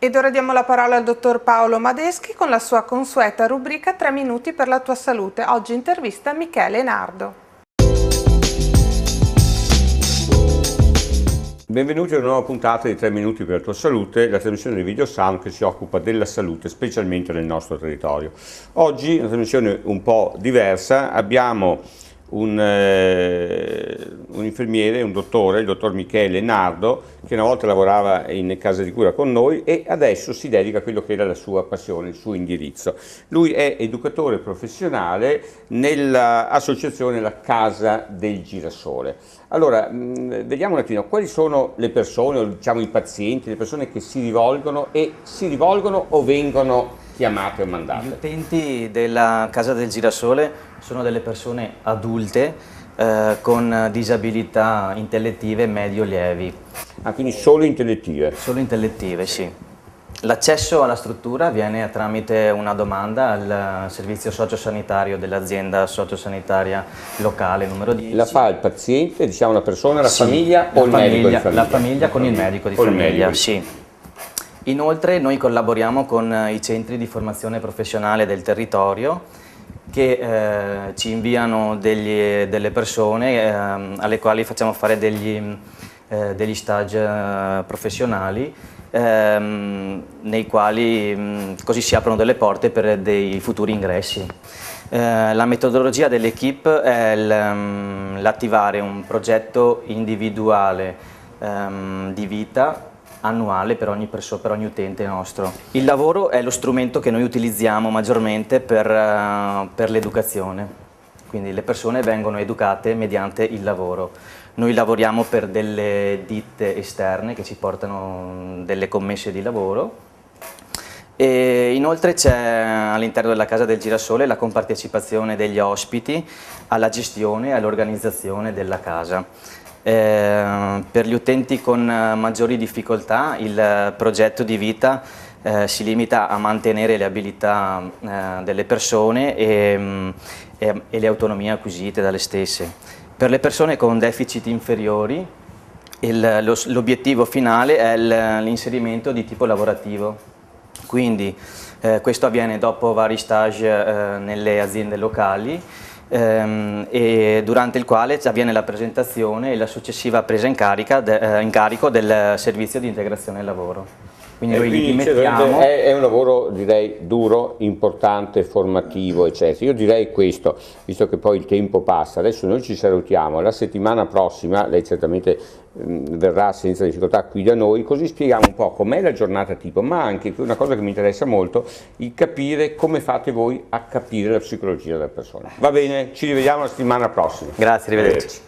Ed ora diamo la parola al dottor Paolo Madeschi con la sua consueta rubrica 3 minuti per la tua salute. Oggi intervista Michele Nardo. Benvenuti a una nuova puntata di 3 minuti per la tua salute, la trasmissione di Videosound che si occupa della salute specialmente nel nostro territorio. Oggi una trasmissione un po' diversa, abbiamo un infermiere, un dottore, il dottor Michele Nardo, che una volta lavorava in casa di cura con noi e adesso si dedica a quello che era la sua passione, il suo indirizzo. Lui è educatore professionale nell'associazione La Casa del Girasole. Allora, vediamo un attimo quali sono le persone, o diciamo i pazienti, le persone che si rivolgono o vengono chiamate o mandate. Gli utenti della Casa del Girasole sono delle persone adulte con disabilità intellettive medio-lievi. Ah, quindi solo intellettive? Solo intellettive, sì. L'accesso alla struttura avviene tramite una domanda al servizio sociosanitario dell'azienda sociosanitaria locale numero 10. La fa il paziente, diciamo la persona, la Sì, famiglia o il medico di famiglia? La famiglia con il medico di famiglia, sì. Inoltre noi collaboriamo con i centri di formazione professionale del territorio che ci inviano delle persone alle quali facciamo fare degli stage professionali nei quali così si aprono delle porte per dei futuri ingressi. La metodologia dell'equipe è l'attivare un progetto individuale di vita annuale per ogni utente nostro. Il lavoro è lo strumento che noi utilizziamo maggiormente per l'educazione, quindi le persone vengono educate mediante il lavoro. Noi lavoriamo per delle ditte esterne che ci portano delle commesse di lavoro e inoltre c'è all'interno della Casa del Girasole la compartecipazione degli ospiti alla gestione e all'organizzazione della casa. Per gli utenti con maggiori difficoltà il progetto di vita si limita a mantenere le abilità delle persone e le autonomie acquisite dalle stesse. Per le persone con deficit inferiori l'obiettivo finale è l'inserimento di tipo lavorativo, quindi questo avviene dopo vari stage nelle aziende locali e durante il quale avviene la presentazione e la successiva presa in carico del servizio di integrazione al lavoro. Quindi noi li mettiamo... È un lavoro, direi, duro, importante, formativo, eccetera. Io direi questo, visto che poi il tempo passa, adesso noi ci salutiamo, la settimana prossima lei certamente verrà senza difficoltà qui da noi, così spieghiamo un po' com'è la giornata tipo, ma anche una cosa che mi interessa molto, il capire come fate voi a capire la psicologia della persona. Va bene, ci rivediamo la settimana prossima. Grazie, arrivederci.